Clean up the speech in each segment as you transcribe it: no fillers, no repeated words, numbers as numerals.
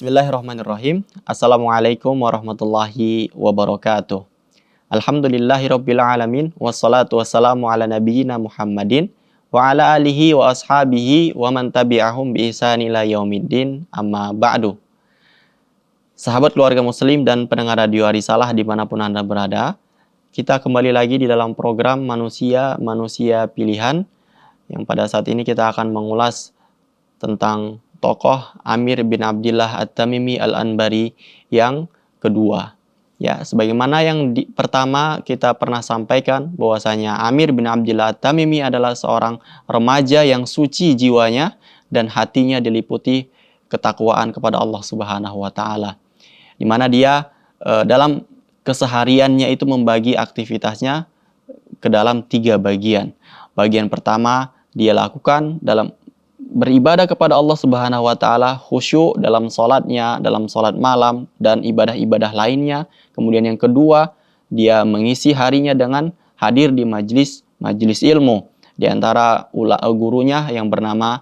Bismillahirrahmanirrahim. Assalamualaikum warahmatullahi wabarakatuh. Alhamdulillahirabbil alamin wassalatu wassalamu ala nabiyyina Muhammadin wa ala alihi wa ashabihi wa man tabi'ahum bi ihsan ila yaumiddin. Amma ba'du. Sahabat keluarga muslim dan pendengar radio Arisalah dimanapun Anda berada, kita kembali lagi di dalam program Manusia Pilihan, yang pada saat ini kita akan mengulas tentang tokoh Amir bin Abdillah At-Tamimi Al-Anbari yang kedua. Ya, sebagaimana yang pertama kita pernah sampaikan bahwasanya Amir bin Abdillah At-Tamimi adalah seorang remaja yang suci jiwanya dan hatinya diliputi ketakwaan kepada Allah Subhanahu wa taala. Di mana dia dalam kesehariannya itu membagi aktivitasnya ke dalam 3 bagian. Bagian pertama dia lakukan dalam beribadah kepada Allah Subhanahu wa taala, khusyuk dalam salatnya, dalam salat malam dan ibadah-ibadah lainnya. Kemudian yang kedua, dia mengisi harinya dengan hadir di majelis ilmu di antara gurunya yang bernama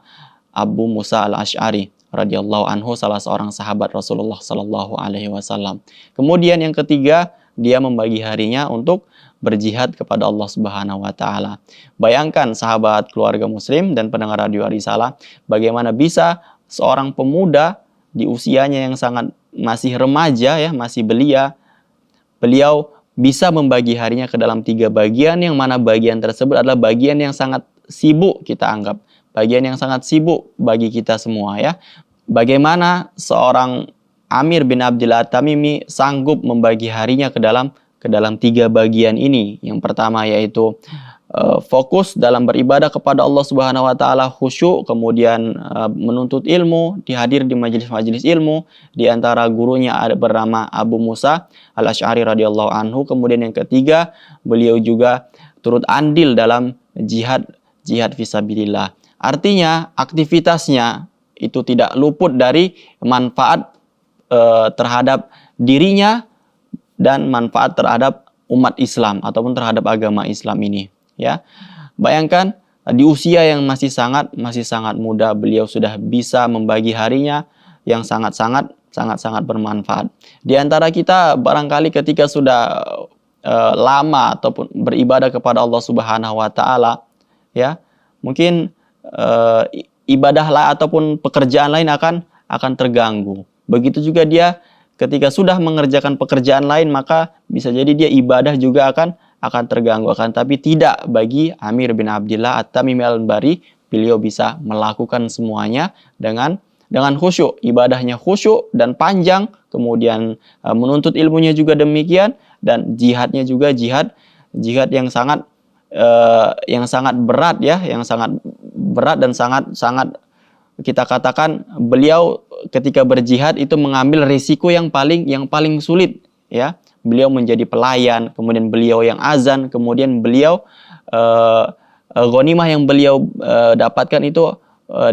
Abu Musa Al-Asy'ari radhiyallahu anhu, salah seorang sahabat Rasulullah sallallahu alaihi wasallam. Kemudian yang ketiga, dia membagi harinya untuk berjihad kepada Allah Subhanahu wa taala. Bayangkan sahabat keluarga muslim dan pendengar radio Arisalah, bagaimana bisa seorang pemuda di usianya yang sangat masih remaja ya, masih belia, beliau bisa membagi harinya ke dalam 3 bagian, yang mana bagian tersebut adalah bagian yang sangat sibuk, kita anggap bagian yang sangat sibuk bagi kita semua ya. Bagaimana seorang Amir bin Abdillah At-Tamimi sanggup membagi harinya ke dalam 3 bagian ini. Yang pertama yaitu fokus dalam beribadah kepada Allah Subhanahu wa taala, khusyuk, kemudian menuntut ilmu, dihadir di majelis-majelis ilmu di antara gurunya bernama Abu Musa Al-Asy'ari radhiyallahu anhu. Kemudian yang ketiga, beliau juga turut andil dalam jihad fisabilillah. Artinya aktivitasnya itu tidak luput dari manfaat terhadap dirinya dan manfaat terhadap umat Islam ataupun terhadap agama Islam ini ya. Bayangkan di usia yang masih sangat muda, beliau sudah bisa membagi harinya yang sangat bermanfaat. Di antara kita barangkali ketika sudah lama ataupun beribadah kepada Allah Subhanahu wa taala ya, mungkin ibadah lain ataupun pekerjaan lain akan terganggu. Begitu juga dia ketika sudah mengerjakan pekerjaan lain, maka bisa jadi dia ibadah juga akan terganggu. Tapi tidak bagi Amir bin Abdillah At-Tamimi Al-Anbari. Beliau bisa melakukan semuanya dengan khusyuk. Ibadahnya khusyuk dan panjang, kemudian menuntut ilmunya juga demikian, dan jihadnya juga jihad yang sangat berat ya, yang sangat berat dan sangat kita katakan beliau ketika berjihad itu mengambil risiko yang paling sulit ya. Beliau menjadi pelayan, kemudian beliau yang azan, kemudian beliau ghanimah yang beliau dapatkan itu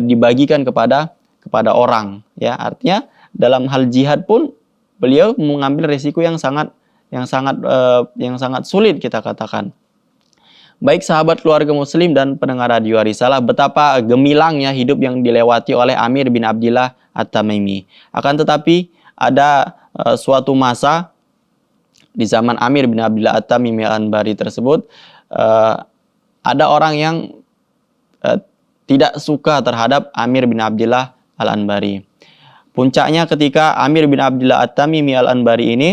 dibagikan kepada orang ya. Artinya dalam hal jihad pun beliau mengambil risiko yang sangat sulit, kita katakan. Baik sahabat keluarga muslim dan pendengar radio Arisalah, betapa gemilangnya hidup yang dilewati oleh Amir bin Abdillah At-Tamimi. Akan tetapi ada suatu masa di zaman Amir bin Abdillah At-Tamimi Al-Anbari tersebut, ada orang yang tidak suka terhadap Amir bin Abdillah Al-Anbari. Puncaknya ketika Amir bin Abdillah At-Tamimi Al-Anbari ini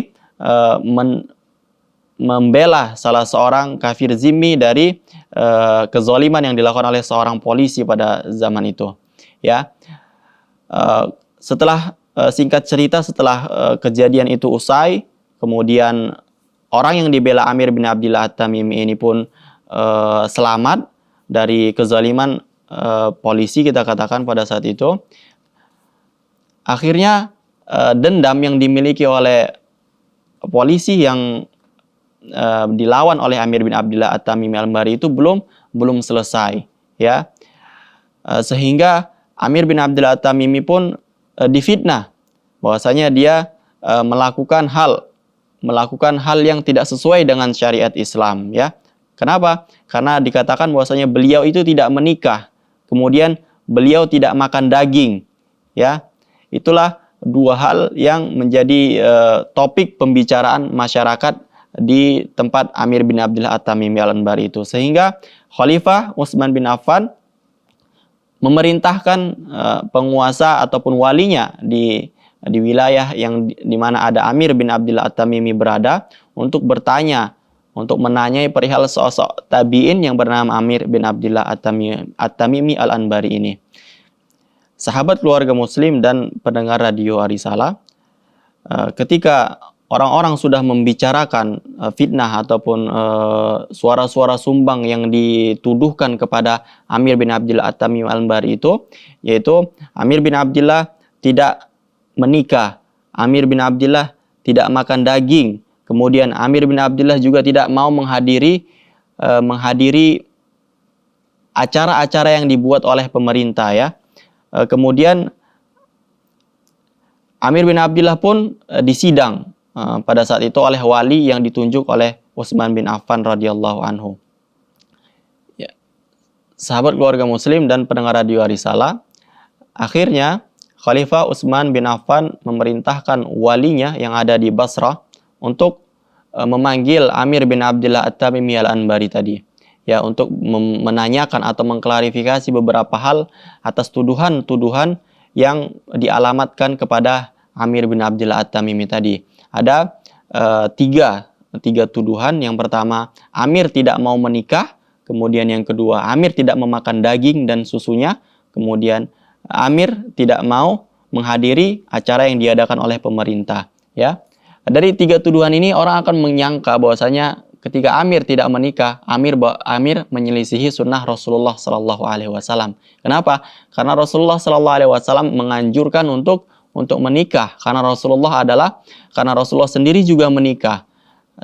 membela salah seorang kafir zimmi dari kezaliman yang dilakukan oleh seorang polisi pada zaman itu ya. Setelah singkat cerita, setelah kejadian itu usai, kemudian orang yang dibela Amir bin Abdillah At-Tamimi ini pun selamat dari kezaliman polisi, kita katakan pada saat itu. Akhirnya dendam yang dimiliki oleh polisi yang dilawan oleh Amir bin Abdillah At-Tamimi Al-Anbari itu belum selesai ya. Sehingga Amir bin Abdillah At-Tamimi pun difitnah bahwasanya dia melakukan hal yang tidak sesuai dengan syariat Islam ya. Kenapa? Karena dikatakan bahwasanya beliau itu tidak menikah, kemudian beliau tidak makan daging ya. Itulah dua hal yang menjadi topik pembicaraan masyarakat di tempat Amir bin Abdillah At-Tamimi Al-Anbari itu. Sehingga Khalifah Utsman bin Affan memerintahkan penguasa ataupun walinya di wilayah yang di mana ada Amir bin Abdillah At-Tamimi berada untuk bertanya, untuk menanyai perihal sosok tabi'in yang bernama Amir bin Abdillah At-Tamimi Al-Anbari ini. Sahabat keluarga Muslim dan pendengar radio Arisalah, ketika orang-orang sudah membicarakan fitnah ataupun suara-suara sumbang yang dituduhkan kepada Amir bin Abdillah At-Tamimi Al-Anbari itu, yaitu Amir bin Abdillah tidak menikah, Amir bin Abdillah tidak makan daging, kemudian Amir bin Abdillah juga tidak mau menghadiri acara-acara yang dibuat oleh pemerintah, ya. Kemudian Amir bin Abdillah pun disidang pada saat itu oleh wali yang ditunjuk oleh Utsman bin Affan radhiyallahu anhu. Ya. Sahabat keluarga Muslim dan pendengar radio Arisalah, akhirnya Khalifah Utsman bin Affan memerintahkan walinya yang ada di Basrah untuk memanggil Amir bin Abdillah At-Tamimi Al-Anbari tadi, ya, untuk menanyakan atau mengklarifikasi beberapa hal atas tuduhan-tuduhan yang dialamatkan kepada Amir bin Abdillah At-Tamimi tadi. Ada tiga tuduhan. Yang pertama, Amir tidak mau menikah. Kemudian yang kedua, Amir tidak memakan daging dan susunya. Kemudian Amir tidak mau menghadiri acara yang diadakan oleh pemerintah, ya. Dari tiga tuduhan ini orang akan menyangka bahwasanya ketika Amir tidak menikah, Amir menyelisihi sunnah Rasulullah Sallallahu Alaihi Wasallam. Kenapa? Karena Rasulullah Sallallahu Alaihi Wasallam menganjurkan untuk menikah. Karena Rasulullah sendiri juga menikah.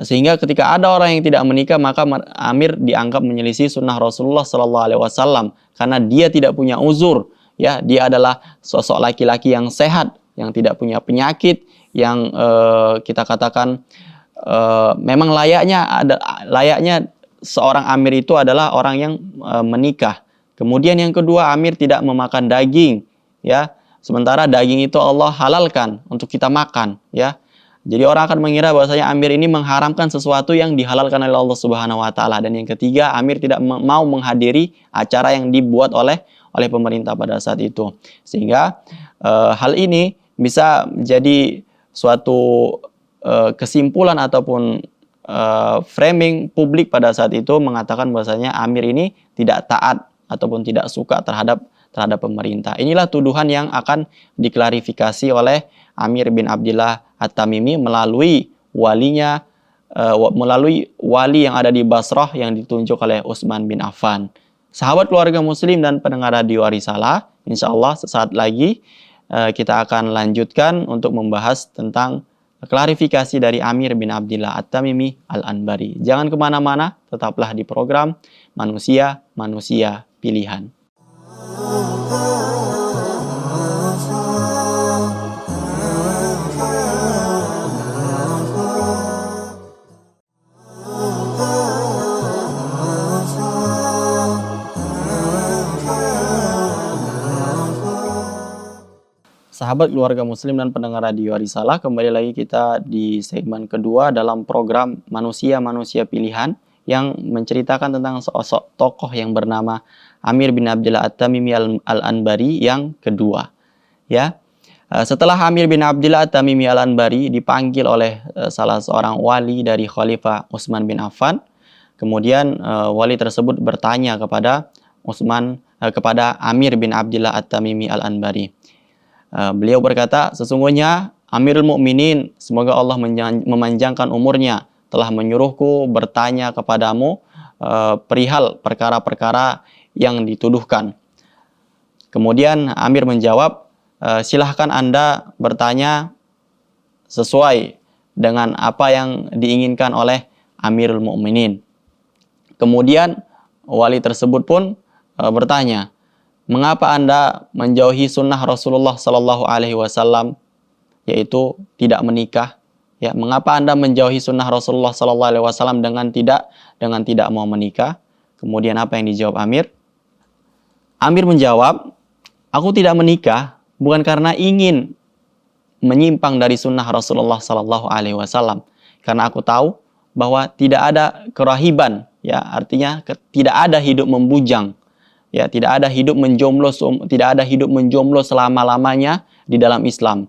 Sehingga ketika ada orang yang tidak menikah, maka Amir dianggap menyelisih sunnah Rasulullah Sallallahu Alaihi Wasallam karena dia tidak punya uzur. Ya, dia adalah sosok laki-laki yang sehat, yang tidak punya penyakit, yang kita katakan memang layaknya seorang Amir itu adalah orang yang menikah. Kemudian yang kedua, Amir tidak memakan daging, ya. Sementara daging itu Allah halalkan untuk kita makan, ya. Jadi orang akan mengira bahwasanya Amir ini mengharamkan sesuatu yang dihalalkan oleh Allah Subhanahu wa taala. Dan yang ketiga, Amir tidak mau menghadiri acara yang dibuat oleh pemerintah pada saat itu. Sehingga hal ini bisa menjadi suatu kesimpulan ataupun framing publik pada saat itu mengatakan bahwasanya Amir ini tidak taat ataupun tidak suka terhadap pemerintah. Inilah tuduhan yang akan diklarifikasi oleh Amir bin Abdillah At-Tamimi melalui walinya, melalui wali yang ada di Basrah yang ditunjuk oleh Utsman bin Affan. Sahabat keluarga Muslim dan pendengar radio Arisalah, insya Allah sesaat lagi kita akan lanjutkan untuk membahas tentang klarifikasi dari Amir bin Abdillah At-Tamimi Al-Anbari. Jangan kemana-mana, tetaplah di program Manusia Pilihan. Sahabat keluarga Muslim dan pendengar radio Arisalah, kembali lagi kita di segmen kedua dalam program Manusia Pilihan yang menceritakan tentang sosok tokoh yang bernama Amir bin Abdillah At-Tamimi Al-Anbari yang kedua. Ya, setelah Amir bin Abdillah At-Tamimi Al-Anbari dipanggil oleh salah seorang wali dari Khalifah Utsman bin Affan, kemudian wali tersebut bertanya kepada kepada Amir bin Abdillah At-Tamimi Al-Anbari. Beliau berkata, sesungguhnya Amirul Mukminin, semoga Allah memanjangkan umurnya, telah menyuruhku bertanya kepadamu perihal perkara-perkara yang dituduhkan. Kemudian Amir menjawab, silahkan Anda bertanya sesuai dengan apa yang diinginkan oleh Amirul Mukminin. Kemudian wali tersebut pun bertanya, mengapa Anda menjauhi sunnah Rasulullah Sallallahu Alaihi Wasallam, yaitu tidak menikah? Ya, mengapa Anda menjauhi sunnah Rasulullah Sallallahu Alaihi Wasallam dengan tidak mau menikah? Kemudian apa yang dijawab Amir? Amir menjawab, aku tidak menikah bukan karena ingin menyimpang dari sunnah Rasulullah Sallallahu Alaihi Wasallam. Karena aku tahu bahwa tidak ada kerahiban, ya, artinya tidak ada hidup membujang, ya, tidak ada hidup menjomblo selama-lamanya di dalam Islam.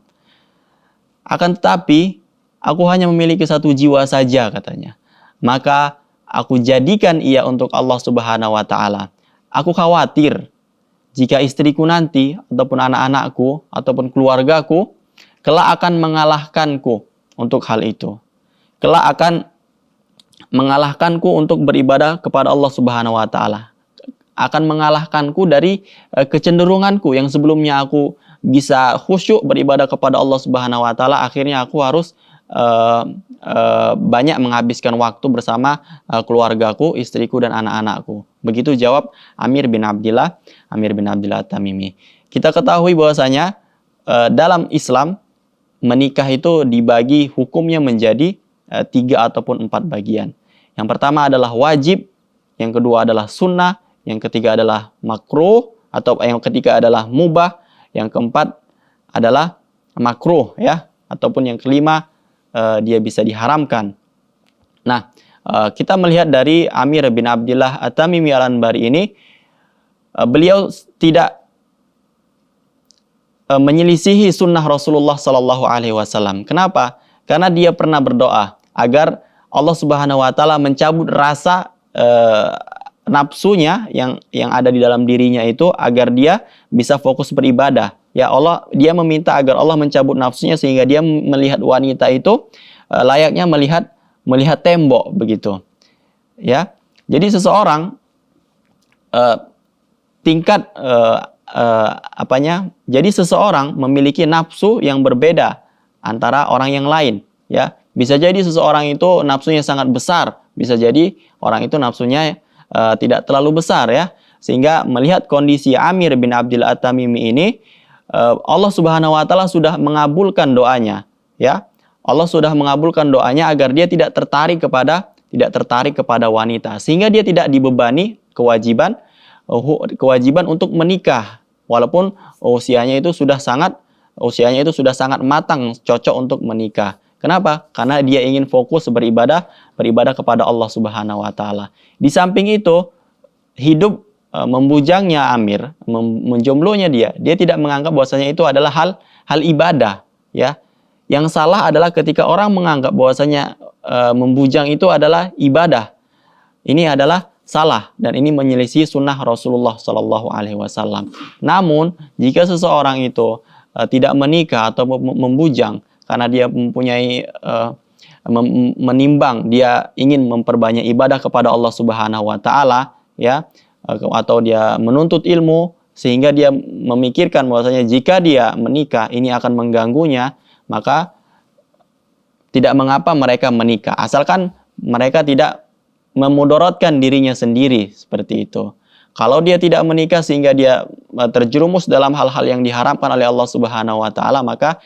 Akan tetapi aku hanya memiliki satu jiwa saja, katanya. Maka aku jadikan ia untuk Allah Subhanahu wa taala. Aku khawatir jika istriku nanti ataupun anak-anakku ataupun keluargaku kelak akan mengalahkanku untuk hal itu. Kelak akan mengalahkanku untuk beribadah kepada Allah Subhanahu wa taala. Akan mengalahkanku dari kecenderunganku yang sebelumnya aku bisa khusyuk beribadah kepada Allah Subhanahu wa taala, akhirnya aku harus banyak menghabiskan waktu bersama keluargaku, istriku dan anak-anakku. Begitu jawab Amir bin Abdillah At-Tamimi. Kita ketahui bahwasanya dalam Islam menikah itu dibagi hukumnya menjadi 3 ataupun 4 bagian. Yang pertama adalah wajib, yang kedua adalah sunnah, yang ketiga adalah makruh, atau yang ketiga adalah mubah, yang keempat adalah makruh, ya, ataupun yang kelima dia bisa diharamkan. Nah, kita melihat dari Amir bin Abdillah At-Tamimi Al-Anbari ini, beliau tidak menyelisihi sunnah Rasulullah Sallallahu Alaihi Wasallam. Kenapa? Karena dia pernah berdoa agar Allah Subhanahu Wa Taala mencabut rasa nafsunya yang ada di dalam dirinya itu, agar dia bisa fokus beribadah. Ya Allah, dia meminta agar Allah mencabut nafsunya sehingga dia melihat wanita itu layaknya melihat tembok, begitu. Ya. Jadi seseorang jadi seseorang memiliki nafsu yang berbeda antara orang yang lain, ya. Bisa jadi seseorang itu nafsunya sangat besar, bisa jadi orang itu nafsunya tidak terlalu besar, ya. Sehingga melihat kondisi Amir bin Abdillah At-Tamimi ini, Allah Subhanahu wa taala sudah mengabulkan doanya, ya. Allah sudah mengabulkan doanya agar dia tidak tertarik kepada wanita, sehingga dia tidak dibebani kewajiban untuk menikah walaupun usianya itu sudah sangat matang, cocok untuk menikah. Kenapa? Karena dia ingin fokus beribadah kepada Allah Subhanahu wa taala. Di samping itu, hidup membujangnya Amir, menjomblonya dia tidak menganggap bahwasanya itu adalah hal ibadah, ya. Yang salah adalah ketika orang menganggap bahwasanya membujang itu adalah ibadah. Ini adalah salah dan ini menyelisih sunnah Rasulullah Sallallahu Alaihi Wasallam. Namun jika seseorang itu tidak menikah atau membujang karena dia mempunyai menimbang, dia ingin memperbanyak ibadah kepada Allah Subhanahu wa taala, ya, atau dia menuntut ilmu sehingga dia memikirkan bahwasanya jika dia menikah ini akan mengganggunya, maka tidak mengapa mereka menikah, asalkan mereka tidak memudaratkan dirinya sendiri, seperti itu. Kalau dia tidak menikah sehingga dia terjerumus dalam hal-hal yang diharamkan oleh Allah Subhanahu wa taala, maka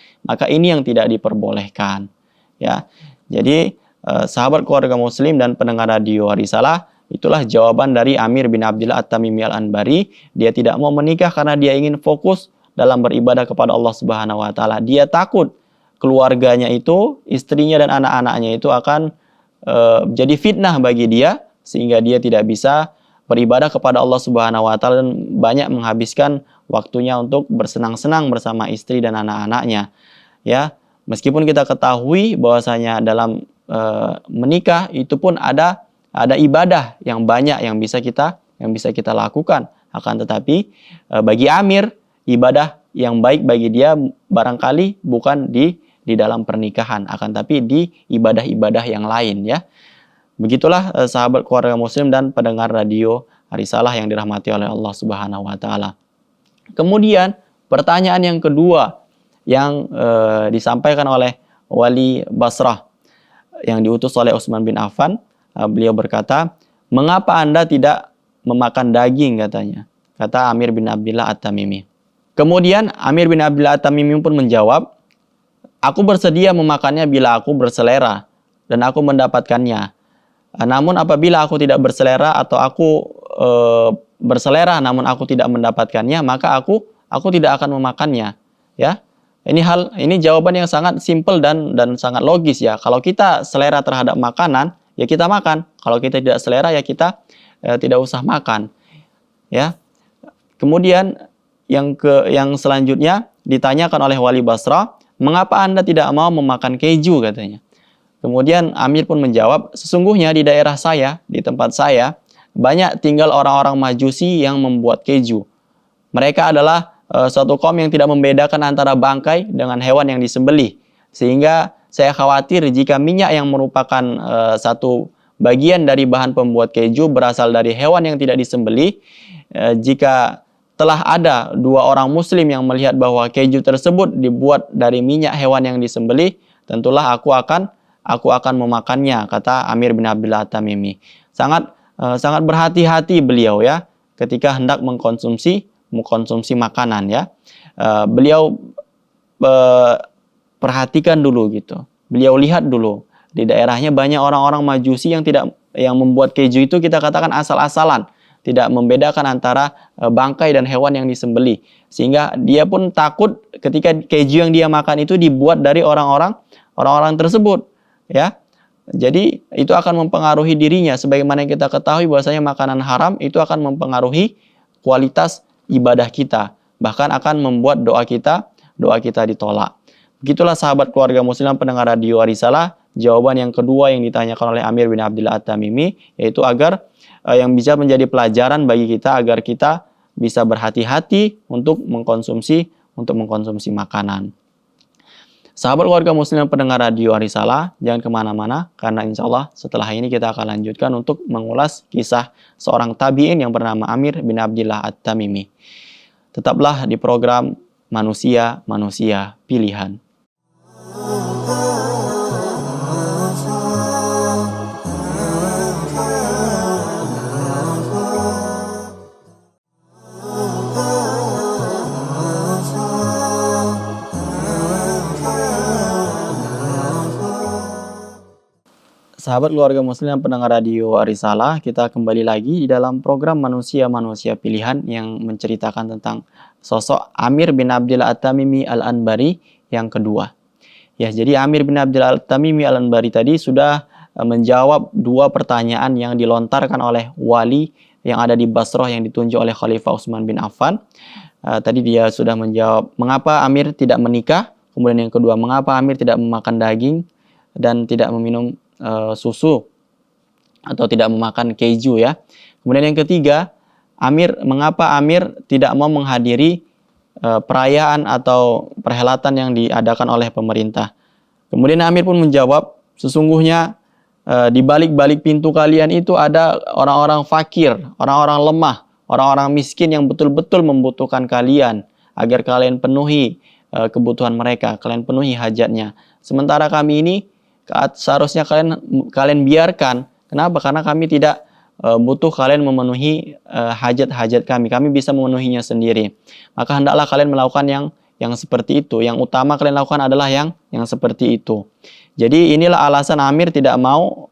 ini yang tidak diperbolehkan, ya. Jadi sahabat keluarga muslim dan pendengar radio Risalah, itulah jawaban dari Amir bin Abdillah At-Tamimi Al-Anbari. Dia tidak mau menikah karena dia ingin fokus dalam beribadah kepada Allah Subhanahu wa taala. Dia takut keluarganya itu, istrinya dan anak-anaknya itu akan jadi fitnah bagi dia, sehingga dia tidak bisa beribadah kepada Allah Subhanahu wa taala dan banyak menghabiskan waktunya untuk bersenang-senang bersama istri dan anak-anaknya, ya. Meskipun kita ketahui bahwasanya dalam menikah itu pun ada ibadah yang banyak yang bisa kita lakukan, akan tetapi bagi Amir, ibadah yang baik bagi dia barangkali bukan di dalam pernikahan, akan tapi di ibadah-ibadah yang lain, ya. Begitulah sahabat keluarga muslim dan pendengar radio Risalah yang dirahmati oleh Allah Subhanahu wa taala. Kemudian pertanyaan yang kedua yang disampaikan oleh Wali Basrah yang diutus oleh Utsman bin Affan, beliau berkata, "Mengapa Anda tidak memakan daging?" katanya. Kata Amir bin Abdillah At-Tamimi. Kemudian Amir bin Abdillah At-Tamimi pun menjawab, "Aku bersedia memakannya bila aku berselera dan aku mendapatkannya. Namun apabila aku tidak berselera atau aku berselera namun aku tidak mendapatkannya, maka aku tidak akan memakannya." Ya. Ini jawaban yang sangat simpel dan sangat logis ya. Kalau kita selera terhadap makanan, ya kita makan. Kalau kita tidak selera, ya kita tidak usah makan. Ya. Kemudian yang selanjutnya ditanyakan oleh Wali Basra, mengapa Anda tidak mau memakan keju, katanya. Kemudian Amir pun menjawab, sesungguhnya di daerah saya, di tempat saya, banyak tinggal orang-orang Majusi yang membuat keju. Mereka adalah suatu kaum yang tidak membedakan antara bangkai dengan hewan yang disembelih. Sehingga saya khawatir jika minyak yang merupakan satu bagian dari bahan pembuat keju berasal dari hewan yang tidak disembelih, jika telah ada dua orang muslim yang melihat bahwa keju tersebut dibuat dari minyak hewan yang disembelih, tentulah aku akan memakannya, kata Amir bin Abdullah At-Tamimi. Sangat berhati-hati beliau ya ketika hendak mengkonsumsi makanan ya. Beliau perhatikan dulu gitu. Beliau lihat dulu di daerahnya banyak orang-orang Majusi yang membuat keju itu kita katakan asal-asalan, tidak membedakan antara bangkai dan hewan yang disembelih. Sehingga dia pun takut ketika keju yang dia makan itu dibuat dari orang-orang tersebut. Ya, jadi itu akan mempengaruhi dirinya. Sebagaimana yang kita ketahui bahwasanya makanan haram itu akan mempengaruhi kualitas ibadah kita, bahkan akan membuat doa kita ditolak. Begitulah sahabat keluarga muslim pendengar radio Arisalah, jawaban yang kedua yang ditanyakan oleh Amir bin Abdullah At-Tamimi, yaitu agar yang bisa menjadi pelajaran bagi kita agar kita bisa berhati-hati untuk mengkonsumsi makanan. Sahabat keluarga muslim pendengar radio Arisalah, jangan kemana-mana, karena insya Allah setelah ini kita akan lanjutkan untuk mengulas kisah seorang tabi'in yang bernama Amir bin Abdullah At-Tamimi. Tetaplah di program Manusia Pilihan. Sahabat keluarga muslim pendengar radio Arisalah, kita kembali lagi di dalam program Manusia Pilihan yang menceritakan tentang sosok Amir bin Abdullah At-Tamimi Al-Anbari yang kedua. Ya, jadi Amir bin Abdullah At-Tamimi Al-Anbari tadi sudah menjawab dua pertanyaan yang dilontarkan oleh wali yang ada di Basrah yang ditunjuk oleh Khalifah Utsman bin Affan. Tadi dia sudah menjawab mengapa Amir tidak menikah, kemudian yang kedua mengapa Amir tidak memakan daging dan tidak meminum susu atau tidak memakan keju ya. Kemudian yang ketiga, mengapa Amir tidak mau menghadiri perayaan atau perhelatan yang diadakan oleh pemerintah. Kemudian Amir pun menjawab, sesungguhnya di balik pintu kalian itu ada orang-orang fakir, orang-orang lemah, orang-orang miskin yang betul-betul membutuhkan kalian agar kalian penuhi kebutuhan mereka, kalian penuhi hajatnya. Sementara kami ini seharusnya kalian biarkan. Kenapa? Karena kami tidak butuh kalian memenuhi hajat-hajat kami. Kami bisa memenuhinya sendiri. Maka hendaklah kalian melakukan yang seperti itu. Yang utama kalian lakukan adalah yang seperti itu. Jadi inilah alasan Amir tidak mau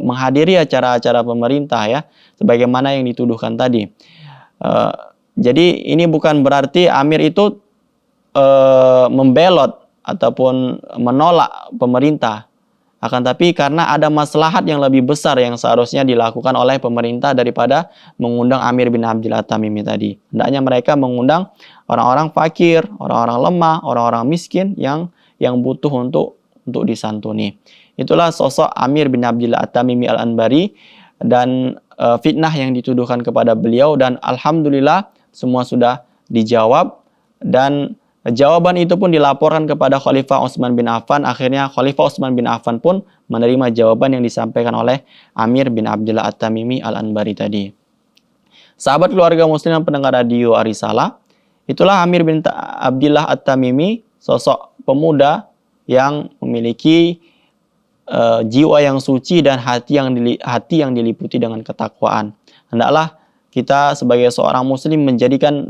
menghadiri acara-acara pemerintah ya, sebagaimana yang dituduhkan tadi. Jadi ini bukan berarti Amir itu membelot ataupun menolak pemerintah. Akan tapi karena ada maslahat yang lebih besar yang seharusnya dilakukan oleh pemerintah daripada mengundang Amir bin Abdullah At-Tamimi tadi. Hendaknya mereka mengundang orang-orang fakir, orang-orang lemah, orang-orang miskin yang butuh untuk disantuni. Itulah sosok Amir bin Abdullah At-Tamimi Al-Anbari dan fitnah yang dituduhkan kepada beliau, dan alhamdulillah semua sudah dijawab dan jawaban itu pun dilaporkan kepada Khalifah Utsman bin Affan. Akhirnya Khalifah Utsman bin Affan pun menerima jawaban yang disampaikan oleh Amir bin Abdullah At-Tamimi Al-Anbari tadi. Sahabat keluarga muslim pendengar radio Arisalah, itulah Amir bin Abdullah At-Tamimi, sosok pemuda yang memiliki jiwa yang suci dan hati yang diliputi dengan ketakwaan. Hendaklah kita sebagai seorang muslim menjadikan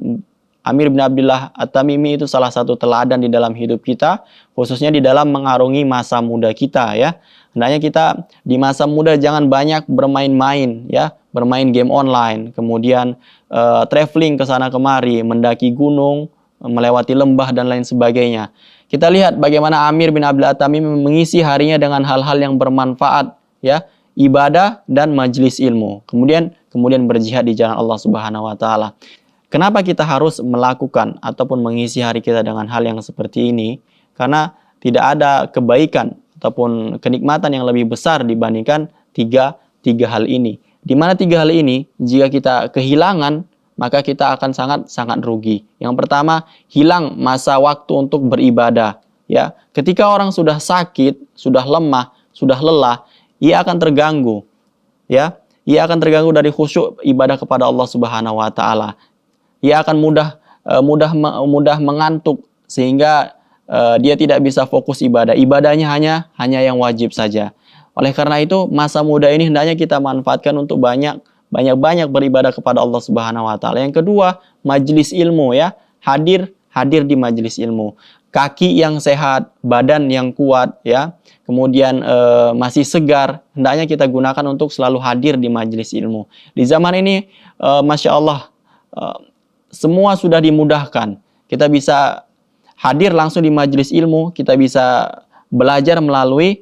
Amir bin Abdullah At-Tamimi itu salah satu teladan di dalam hidup kita, khususnya di dalam mengarungi masa muda kita ya. Hendaknya kita di masa muda jangan banyak bermain-main ya, bermain game online, kemudian traveling ke sana kemari, mendaki gunung, melewati lembah dan lain sebagainya. Kita lihat bagaimana Amir bin Abdullah At-Tamimi mengisi harinya dengan hal-hal yang bermanfaat, ya, ibadah dan majelis ilmu. Kemudian berjihad di jalan Allah Subhanahu wa taala. Kenapa kita harus melakukan ataupun mengisi hari kita dengan hal yang seperti ini? Karena tidak ada kebaikan ataupun kenikmatan yang lebih besar dibandingkan tiga hal ini. Di mana tiga hal ini jika kita kehilangan, maka kita akan sangat rugi. Yang pertama, hilang masa waktu untuk beribadah, ya. Ketika orang sudah sakit, sudah lemah, sudah lelah, ia akan terganggu, ya. Ia akan terganggu dari khusyuk ibadah kepada Allah Subhanahu wa taala. Ia akan mudah mengantuk sehingga dia tidak bisa fokus ibadah. Ibadahnya hanya yang wajib saja. Oleh karena itu, masa muda ini hendaknya kita manfaatkan untuk banyak beribadah kepada Allah Subhanahu wa taala. Yang kedua, majelis ilmu, ya. Hadir di majelis ilmu. Kaki yang sehat, badan yang kuat, ya. Kemudian masih segar, hendaknya kita gunakan untuk selalu hadir di majelis ilmu. Di zaman ini Masya Allah, semua sudah dimudahkan. Kita bisa hadir langsung di majelis ilmu, kita bisa belajar melalui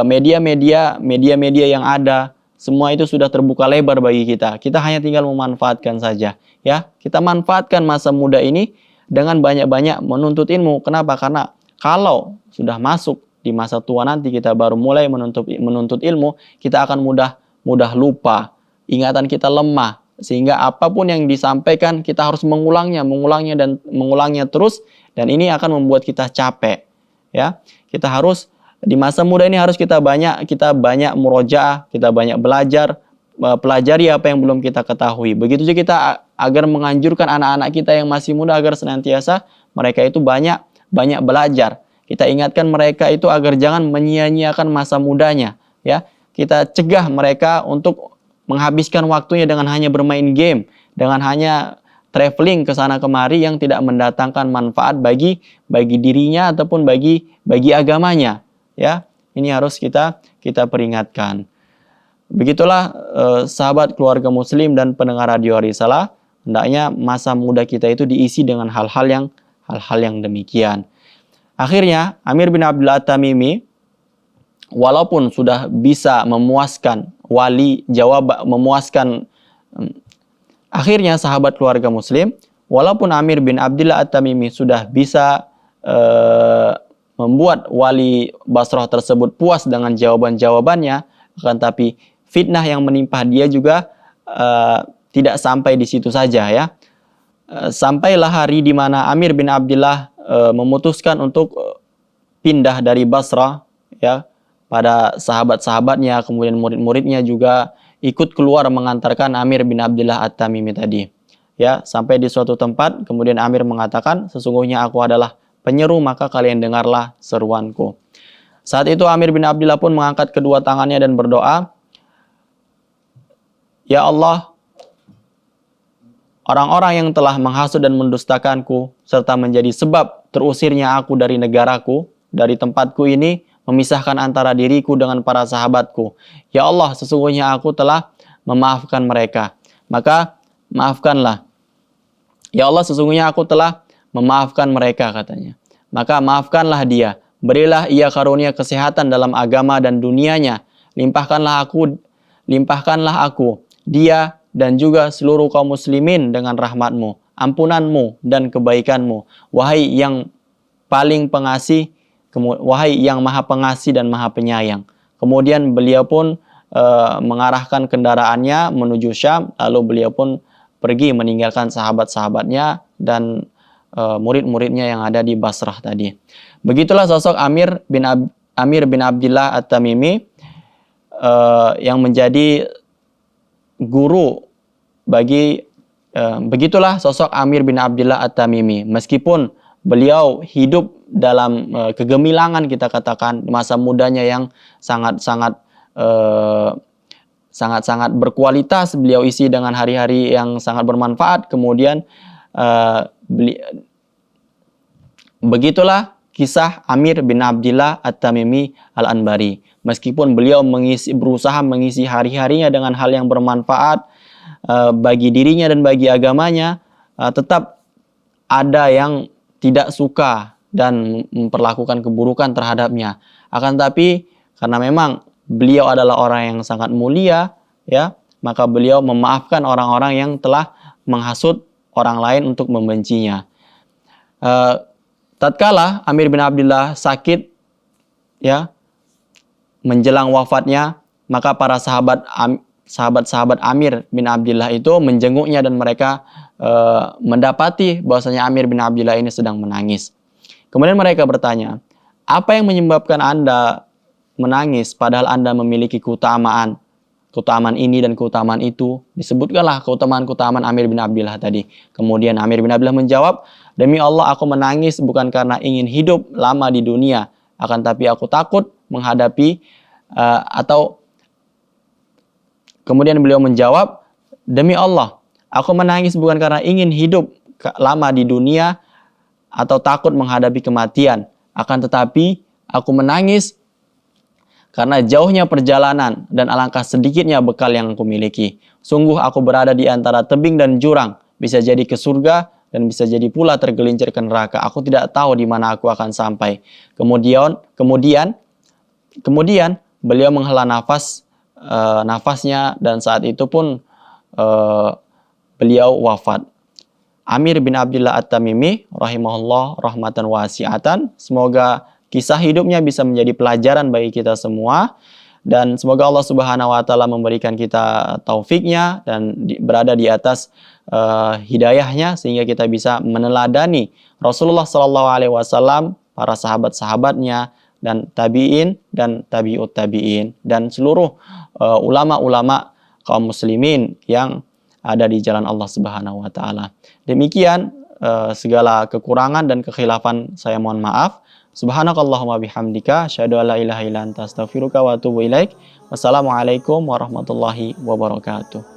media-media yang ada. Semua itu sudah terbuka lebar bagi kita. Kita hanya tinggal memanfaatkan saja, ya. Kita manfaatkan masa muda ini dengan banyak-banyak menuntut ilmu. Kenapa? Karena kalau sudah masuk di masa tua nanti, kita baru mulai menuntut ilmu, kita akan mudah lupa. Ingatan kita lemah, sehingga apapun yang disampaikan kita harus mengulangnya terus, dan ini akan membuat kita capek, ya. Kita harus di masa muda ini harus kita banyak murojaah, kita banyak belajar, pelajari apa yang belum kita ketahui. Begitu juga kita agar menganjurkan anak-anak kita yang masih muda agar senantiasa mereka itu banyak belajar. Kita ingatkan mereka itu agar jangan menyia-nyiakan masa mudanya, ya. Kita cegah mereka untuk menghabiskan waktunya dengan hanya bermain game, dengan hanya traveling ke sana kemari yang tidak mendatangkan manfaat bagi dirinya ataupun bagi agamanya. Ya, ini harus kita peringatkan. Begitulah sahabat keluarga muslim dan pendengar radio Risalah, hendaknya masa muda kita itu diisi dengan hal-hal yang demikian. Akhirnya Amir bin Abdullah At-Tamimi walaupun sudah bisa memuaskan akhirnya sahabat keluarga muslim, walaupun Amir bin Abdullah At-Tamimi sudah bisa membuat wali Basrah tersebut puas dengan jawaban-jawabannya, akan tapi fitnah yang menimpa dia juga tidak sampai di situ saja, ya. Sampailah hari di mana Amir bin Abdullah memutuskan untuk pindah dari Basrah, ya. Pada sahabat-sahabatnya, kemudian murid-muridnya juga ikut keluar mengantarkan Amir bin Abdullah At-Tamimi tadi, ya. Sampai di suatu tempat, kemudian Amir mengatakan, sesungguhnya aku adalah penyeru, maka kalian dengarlah seruanku. Saat itu Amir bin Abdullah pun mengangkat kedua tangannya dan berdoa, Ya Allah, orang-orang yang telah menghasut dan mendustakanku, serta menjadi sebab terusirnya aku dari negaraku, dari tempatku ini, memisahkan antara diriku dengan para sahabatku. Ya Allah, sesungguhnya aku telah memaafkan mereka, maka maafkanlah. Ya Allah, sesungguhnya aku telah memaafkan mereka, katanya. Maka maafkanlah dia. Berilah ia karunia kesehatan dalam agama dan dunianya. Limpahkanlah aku, dia dan juga seluruh kaum muslimin dengan rahmatmu, ampunanmu dan kebaikanmu. Wahai yang paling pengasih, wahai yang maha pengasih dan maha penyayang. Kemudian beliau pun mengarahkan kendaraannya menuju Syam. Lalu beliau pun pergi meninggalkan sahabat-sahabatnya dan murid-muridnya yang ada di Basrah tadi. Begitulah sosok Amir bin Abdullah At-Tamimi yang menjadi guru bagi begitulah sosok Amir bin Abdullah At-Tamimi. Meskipun beliau hidup dalam kegemilangan, kita katakan, masa mudanya yang sangat berkualitas, beliau isi dengan hari-hari yang sangat bermanfaat. Kemudian begitulah kisah Amir bin Abdullah At-Tamimi Al-Anbari. Meskipun beliau berusaha mengisi hari-harinya dengan hal yang bermanfaat bagi dirinya dan bagi agamanya, tetap ada yang tidak suka dan memperlakukan keburukan terhadapnya. Akan tapi karena memang beliau adalah orang yang sangat mulia, ya, maka beliau memaafkan orang-orang yang telah menghasut orang lain untuk membencinya. Tatkala Amir bin Abdullah sakit, ya, menjelang wafatnya, maka para sahabat-sahabat Amir bin Abdullah itu menjenguknya dan mereka mendapati bahwasanya Amir bin Abdullah ini sedang menangis. Kemudian mereka bertanya, apa yang menyebabkan Anda menangis padahal Anda memiliki keutamaan ini dan keutamaan itu? Disebutkanlah keutamaan-keutamaan Amir bin Abdullah tadi. Kemudian Amir bin Abdullah menjawab, demi Allah aku menangis bukan karena ingin hidup lama di dunia, akan tapi aku takut menghadapi kemudian beliau menjawab, demi Allah aku menangis bukan karena ingin hidup lama di dunia atau takut menghadapi kematian, akan tetapi aku menangis karena jauhnya perjalanan dan alangkah sedikitnya bekal yang aku miliki. Sungguh aku berada di antara tebing dan jurang, bisa jadi ke surga dan bisa jadi pula tergelincir ke neraka. Aku tidak tahu di mana aku akan sampai. Kemudian beliau menghela nafasnya dan saat itu pun beliau wafat. Amir bin Abdullah At-Tamimi rahimahullah rahmatan wasi'atan. Semoga kisah hidupnya bisa menjadi pelajaran bagi kita semua dan semoga Allah Subhanahu wa taala memberikan kita taufiknya dan berada di atas hidayahnya sehingga kita bisa meneladani Rasulullah sallallahu alaihi wasallam, para sahabat-sahabatnya dan tabi'in dan tabi'ut tabi'in dan seluruh ulama-ulama kaum muslimin yang ada di jalan Allah Subhanahu wa taala. Demikian segala kekurangan dan kekhilafan saya mohon maaf. Subhanakallahumma bihamdika asyhadu an la ilaha illa anta astaghfiruka wa atubu ilaik. Wassalamualaikum warahmatullahi wabarakatuh.